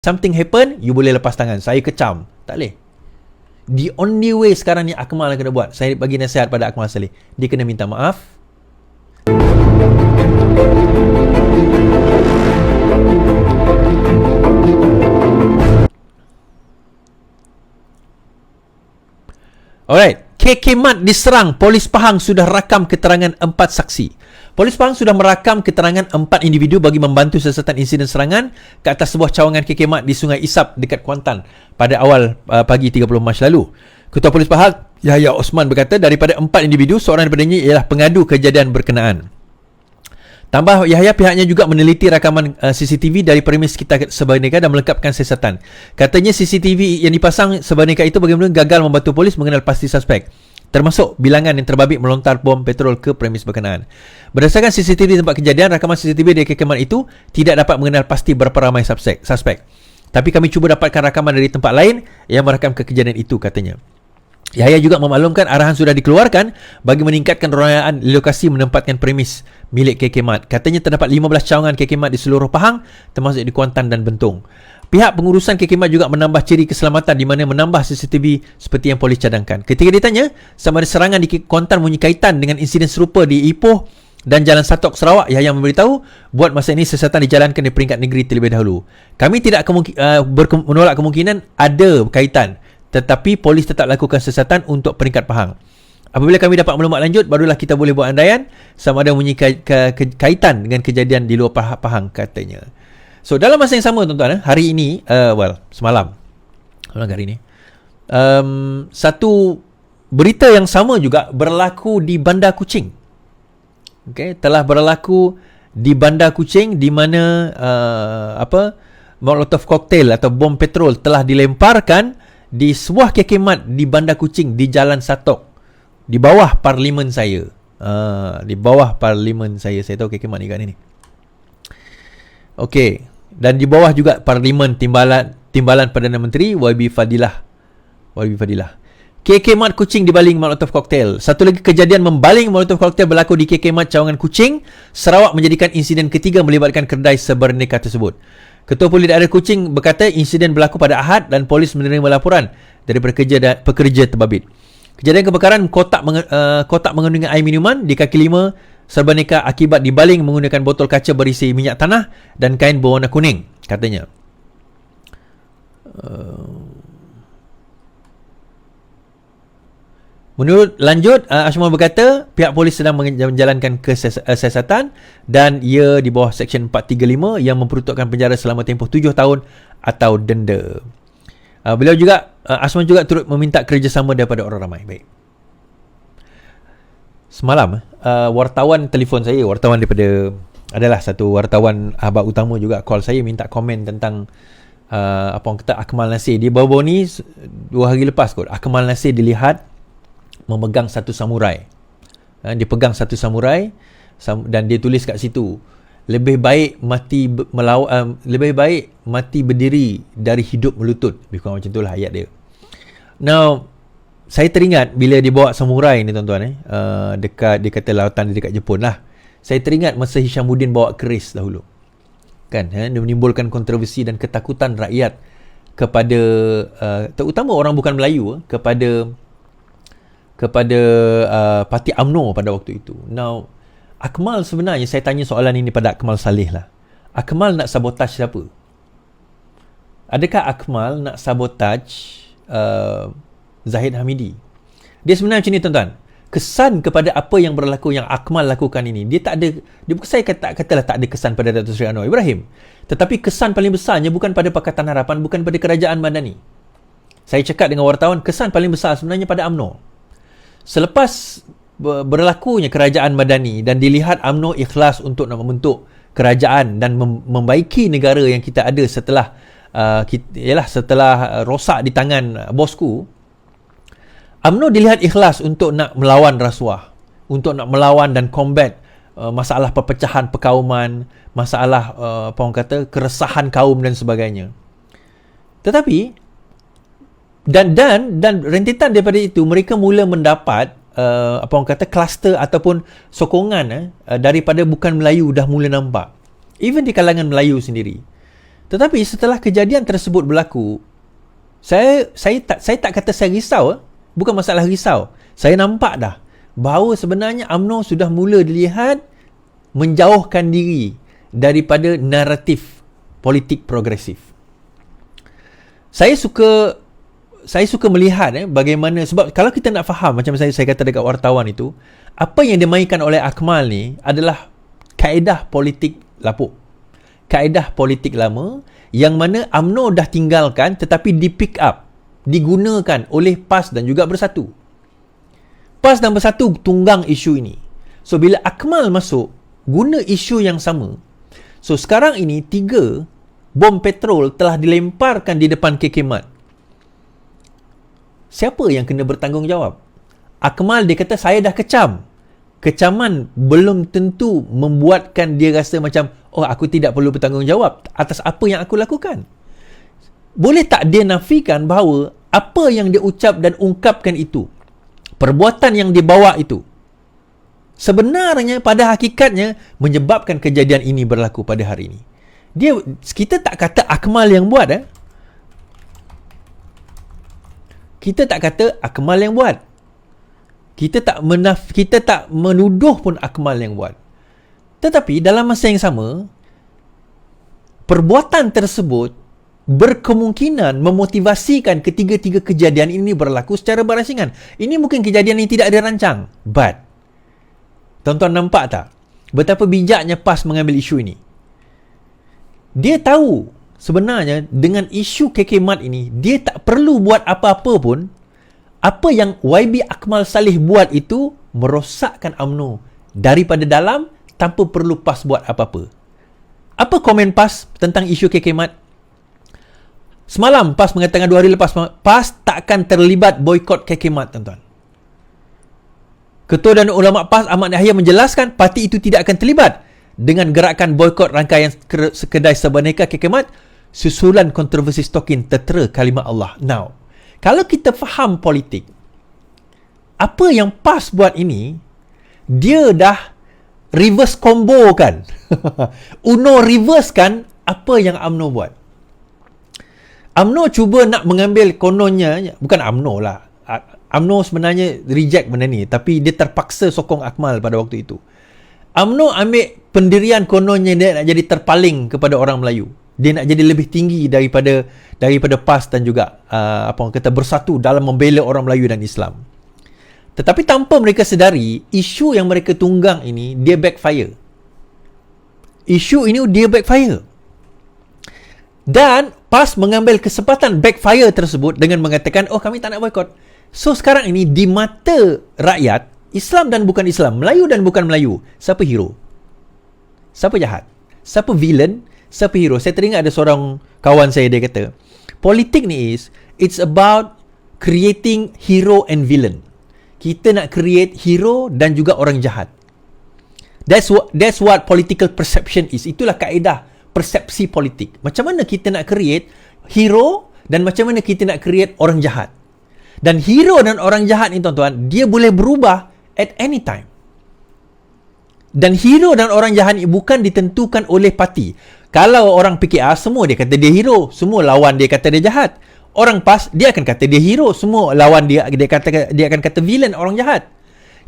something happen, you boleh lepas tangan. Saya kecam. Tak boleh. The only way sekarang ni Akmal yang kena buat, saya bagi nasihat pada Akmal Saleh, dia kena minta maaf. Alright, KK Mat diserang, polis Pahang sudah rakam keterangan 4 saksi. Polis Pahang sudah merakam keterangan 4 individu bagi membantu siasatan insiden serangan ke atas sebuah cawangan KK Mat di Sungai Isap dekat Kuantan pada awal pagi 30 Mac lalu. Ketua Polis Pahang, Yahya Osman berkata daripada 4 individu, seorang daripadanya ialah pengadu kejadian berkenaan. Tambah Yahya, pihaknya juga meneliti rakaman CCTV dari premis sekitar Sebaneka dan melengkapkan siasatan. Katanya CCTV yang dipasang Sebaneka itu bagaimana gagal membantu polis mengenal pasti suspek, termasuk bilangan yang terbabit melontar bom petrol ke premis berkenaan. Berdasarkan CCTV tempat kejadian, rakaman CCTV dari kekaman itu tidak dapat mengenal pasti berapa ramai suspek. Tapi kami cuba dapatkan rakaman dari tempat lain yang merakam kejadian itu, katanya. Yahya juga memaklumkan arahan sudah dikeluarkan bagi meningkatkan rayaan lokasi menempatkan premis milik KK Mat. Katanya terdapat 15 cawangan KK Mat di seluruh Pahang, termasuk di Kuantan dan Bentong. Pihak pengurusan KK Mat juga menambah ciri keselamatan di mana menambah CCTV seperti yang polis cadangkan. Ketika ditanya sama ada serangan di Kuantan mempunyai kaitan dengan insiden serupa di Ipoh dan Jalan Satok Sarawak, Yahya memberitahu buat masa ini siasatan dijalankan di peringkat negeri terlebih dahulu. Kami tidak menolak kemungkinan ada kaitan, tetapi polis tetap lakukan siasatan untuk peringkat Pahang. Apabila kami dapat maklumat lanjut, barulah kita boleh buat andaian sama ada mempunyai kaitan dengan kejadian di luar Pahang, katanya. So, dalam masa yang sama, tuan-tuan, hari ini, semalam hari ini, satu berita yang sama juga berlaku di Bandar Kuching. Okay, telah berlaku di Bandar Kuching di mana Molotov cocktail atau bom petrol telah dilemparkan di sebuah KK Mat di Bandar Kuching di Jalan Satok, di bawah parlimen saya. Di bawah parlimen saya. Saya tahu KK Mat ni kat ni. Okey, dan di bawah juga parlimen timbalan Perdana Menteri YB Fadilah. KK Mat Kuching dibaling Molotov cocktail. Satu lagi kejadian membaling Molotov cocktail berlaku di KK Mat Cawangan Kuching, Sarawak, menjadikan insiden ketiga melibatkan kedai Sebaneka tersebut. Ketua Polis Daerah Kuching berkata insiden berlaku pada Ahad dan polis menerima laporan dari pekerja terbabit. Kejadian kebakaran kotak mengandungi air minuman di kaki 5 Sebaneka akibat dibaling menggunakan botol kaca berisi minyak tanah dan kain berwarna kuning, katanya. Menurut lanjut, Ashmul berkata pihak polis sedang menjalankan siasatan dan ia di bawah Seksyen 435 yang memperuntukkan penjara selama tempoh 7 tahun atau denda. Beliau juga, Ashmul juga turut meminta kerjasama daripada orang ramai. Baik. Semalam, wartawan telefon saya, adalah satu wartawan ahbab utama juga call saya minta komen tentang apa orang kata Akmal Nasir. Dia baru-baru ni 2 hari lepas kot, Akmal Nasir dilihat memegang satu samurai. Dia pegang satu samurai dan dia tulis kat situ, lebih baik mati lebih baik mati berdiri dari hidup melutut. Lebih kurang macam itulah ayat dia. Now, saya teringat bila dia bawa samurai ni, tuan-tuan, dekat, dia kata lautan dekat Jepun lah. Saya teringat masa Hishamuddin bawa keris dahulu. Kan, dia menimbulkan kontroversi dan ketakutan rakyat kepada terutama orang bukan Melayu kepada parti UMNO pada waktu itu. Now, Akmal sebenarnya, saya tanya soalan ini pada Akmal Saleh lah. Akmal nak sabotaj siapa? Adakah Akmal nak sabotaj Zahid Hamidi? Dia sebenarnya macam ni, tuan-tuan. Kesan kepada apa yang berlaku, yang Akmal lakukan ini, dia tak ada, saya katalah tak ada kesan pada Datuk Seri Anwar Ibrahim. Tetapi kesan paling besarnya bukan pada Pakatan Harapan, bukan pada Kerajaan Madani. Saya cakap dengan wartawan, kesan paling besar sebenarnya pada UMNO. Selepas berlakunya Kerajaan Madani dan dilihat UMNO ikhlas untuk nak membentuk kerajaan dan membaiki negara yang kita ada setelah setelah rosak di tangan bosku, UMNO dilihat ikhlas untuk nak melawan rasuah, untuk nak melawan dan combat masalah perpecahan perkauman, masalah apa orang kata keresahan kaum dan sebagainya. Tetapi dan rentetan daripada itu mereka mula mendapat apa orang kata kluster ataupun sokongan daripada bukan Melayu dah mula nampak. Even di kalangan Melayu sendiri. Tetapi setelah kejadian tersebut berlaku, saya tak kata saya risau. Bukan masalah risau. Saya nampak dah bahawa sebenarnya UMNO sudah mula dilihat menjauhkan diri daripada naratif politik progresif. Saya suka melihat bagaimana, sebab kalau kita nak faham, macam saya kata dekat wartawan itu, apa yang dimainkan oleh Akmal ni adalah kaedah politik lapuk, kaedah politik lama yang mana UMNO dah tinggalkan tetapi di pick up, digunakan oleh PAS dan juga Bersatu. PAS dan Bersatu tunggang isu ini. So bila Akmal masuk, guna isu yang sama. So sekarang ini 3 bom petrol telah dilemparkan di depan KK Mat. Siapa yang kena bertanggungjawab? Akmal dia kata saya dah kecam. Kecaman belum tentu membuatkan dia rasa macam, oh aku tidak perlu bertanggungjawab atas apa yang aku lakukan. Boleh tak dia nafikan bahawa apa yang dia ucap dan ungkapkan itu, perbuatan yang dia bawa itu, sebenarnya pada hakikatnya menyebabkan kejadian ini berlaku pada hari ini. Kita tak kata Akmal yang buat. Kita tak kata Akmal yang buat. Kita tak menuduh pun Akmal yang buat. Tetapi dalam masa yang sama, perbuatan tersebut berkemungkinan memotivasikan ketiga-tiga kejadian ini berlaku secara berasingan. Ini mungkin kejadian yang tidak dirancang. But, tuan-tuan nampak tak betapa bijaknya PAS mengambil isu ini? Dia tahu sebenarnya dengan isu KK Mat ini, dia tak perlu buat apa-apa pun. Apa yang YB Akmal Saleh buat itu merosakkan UMNO daripada dalam tanpa perlu PAS buat apa-apa. Apa komen PAS tentang isu KK Mat? Semalam PAS mengatakan 2 hari lepas, PAS takkan terlibat boikot KK Mat, tuan-tuan. Ketua dan Ulama PAS Ahmad Yahya menjelaskan parti itu tidak akan terlibat dengan gerakan boikot rangkaian kedai Sabaneka KK Mat susulan kontroversi stokin tertera kalimah Allah. Now, kalau kita faham politik, apa yang PAS buat ini, dia dah reverse combo kan. UNO reverse kan apa yang UMNO buat. UMNO cuba nak mengambil kononnya, bukan UMNO lah. UMNO sebenarnya reject benda ni, tapi dia terpaksa sokong Akmal pada waktu itu. UMNO ambil pendirian kononnya dia nak jadi terpaling kepada orang Melayu. Dia nak jadi lebih tinggi daripada PAS dan juga apa orang kata Bersatu dalam membela orang Melayu dan Islam. Tetapi tanpa mereka sedari, isu yang mereka tunggang ini dia backfire. Isu ini dia backfire. Dan PAS mengambil kesempatan backfire tersebut dengan mengatakan, oh kami tak nak boikot. So sekarang ini di mata rakyat, Islam dan bukan Islam, Melayu dan bukan Melayu, siapa hero? Siapa jahat? Siapa villain? Siapa hero? Saya teringat ada seorang kawan saya, dia kata, politik ni it's about creating hero and villain. Kita nak create hero dan juga orang jahat. That's what political perception is. Itulah kaedah persepsi politik. Macam mana kita nak create hero dan macam mana kita nak create orang jahat. Dan hero dan orang jahat ni, tuan-tuan, dia boleh berubah at any time. Dan hero dan orang jahat ni bukan ditentukan oleh parti. Kalau orang PKR, semua dia kata dia hero, semua lawan dia kata dia jahat. Orang PAS, dia akan kata dia hero, semua lawan dia akan kata villain, orang jahat.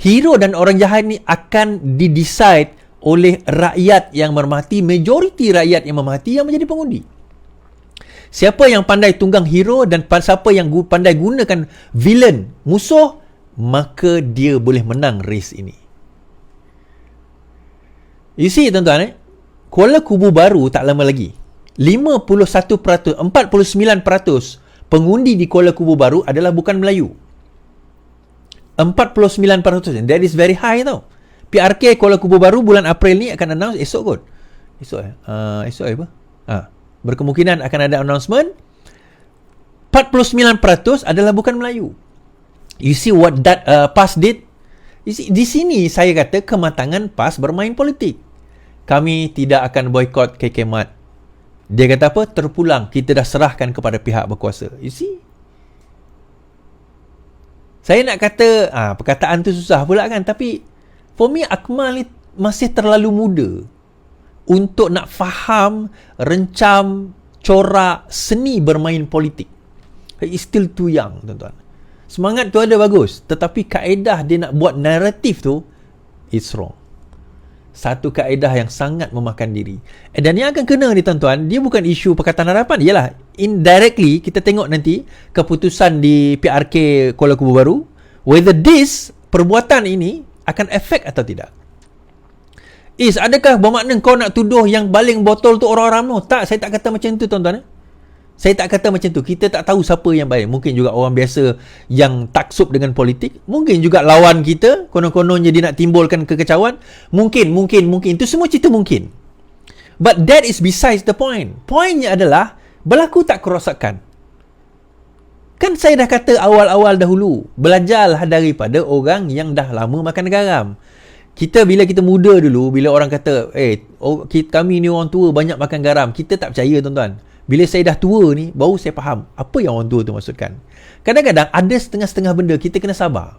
Hero dan orang jahat ni akan didecide oleh rakyat yang mermati, majoriti rakyat yang mermati yang menjadi pengundi. Siapa yang pandai tunggang hero dan siapa yang pandai gunakan villain, musuh, maka dia boleh menang race ini. You see, tuan-tuan, Kuala Kubu Baru tak lama lagi, 51%, 49% pengundi di Kuala Kubu Baru adalah bukan Melayu. 49%. That is very high tau. PRK Kuala Kubu Baru bulan April ni akan announce esok kot. Esok apa? Berkemungkinan akan ada announcement. 49% adalah bukan Melayu. You see what that PAS did? You see, di sini saya kata kematangan PAS bermain politik. Kami tidak akan boikot KK Mat. Dia kata apa? Terpulang. Kita dah serahkan kepada pihak berkuasa. You see? Saya nak kata, perkataan tu susah pula kan. Tapi, for me, Akmal ni masih terlalu muda untuk nak faham, rencam corak seni bermain politik. He is still too young, tuan-tuan. Semangat tu ada bagus, tetapi kaedah dia nak buat naratif tu, it's wrong. Satu kaedah yang sangat memakan diri. Dan yang akan kena ni, tuan-tuan, dia bukan isu Pakatan Harapan. Ialah, indirectly, kita tengok nanti keputusan di PRK Kuala Kubu Baru, whether this, perbuatan ini, akan efek atau tidak. Adakah bermakna kau nak tuduh yang baling botol tu orang-orang UMNO? Tak, saya tak kata macam tu, tuan-tuan. Saya tak kata macam tu. Kita tak tahu siapa yang baik. Mungkin juga orang biasa yang taksub dengan politik. Mungkin juga lawan kita, konon-kononnya dia nak timbulkan kekecauan. Mungkin. Itu semua cerita mungkin. But that is besides the point. Pointnya adalah, berlaku tak kerosakan? Kan saya dah kata awal-awal dahulu, belajarlah daripada orang yang dah lama makan garam. Bila kita muda dulu, bila orang kata, kami ni orang tua banyak makan garam, kita tak percaya, tuan-tuan. Bila saya dah tua ni, baru saya faham apa yang orang tua tu maksudkan. Kadang-kadang ada setengah-setengah benda kita kena sabar.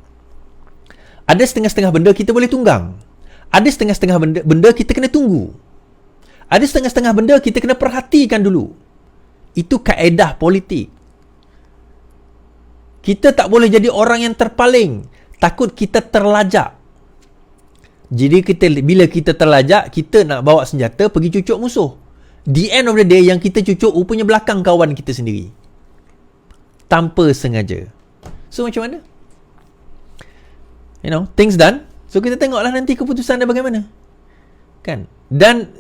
Ada setengah-setengah benda kita boleh tunggang. Ada setengah-setengah benda kita kena tunggu. Ada setengah-setengah benda kita kena perhatikan dulu. Itu kaedah politik. Kita tak boleh jadi orang yang terpaling. Takut kita terlajak. Jadi bila kita terlajak, kita nak bawa senjata pergi cucuk musuh. The end of the day, yang kita cucuk rupanya belakang kawan kita sendiri. Tanpa sengaja. So macam mana? Things done. So kita tengoklah nanti keputusan dia bagaimana. Kan? Dan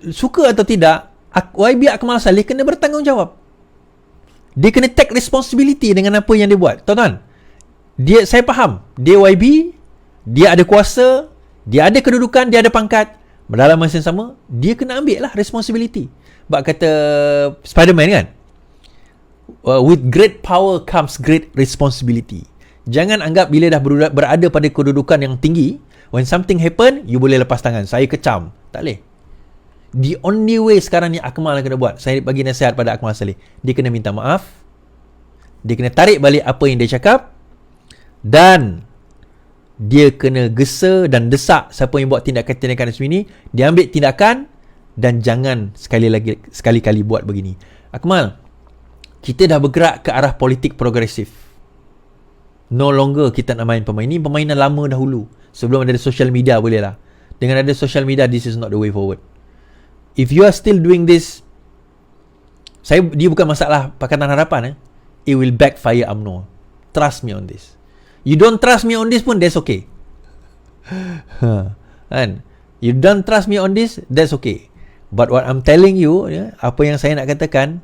suka atau tidak, YB Akmal Saleh kena bertanggungjawab. Dia kena take responsibility dengan apa yang dia buat. Tuan-tuan, saya faham. Dia YB, dia ada kuasa, dia ada kedudukan, dia ada pangkat. Dalam masa yang sama, dia kena ambil lah responsibility. Sebab kata Spiderman kan, with great power comes great responsibility. Jangan anggap bila dah berada pada kedudukan yang tinggi, when something happen, you boleh lepas tangan. Saya kecam. Tak boleh. The only way sekarang ni Akmal kena buat, saya bagi nasihat pada Akmal Saleh, dia kena minta maaf, dia kena tarik balik apa yang dia cakap, dan dia kena gesa dan desak siapa yang buat tindakan-tindakan macam ini, dia ambil tindakan, dan jangan sekali-kali buat begini. Akmal, kita dah bergerak ke arah politik progresif. No longer kita nak main pemain. Ini permainan lama dahulu. Sebelum ada social media boleh lah. Dengan ada social media, this is not the way forward. If you are still doing this, dia bukan masalah Pakatan Harapan. It will backfire UMNO. Trust me on this. You don't trust me on this pun, that's okay. Kan? You don't trust me on this, that's okay. But what I'm telling you, apa yang saya nak katakan,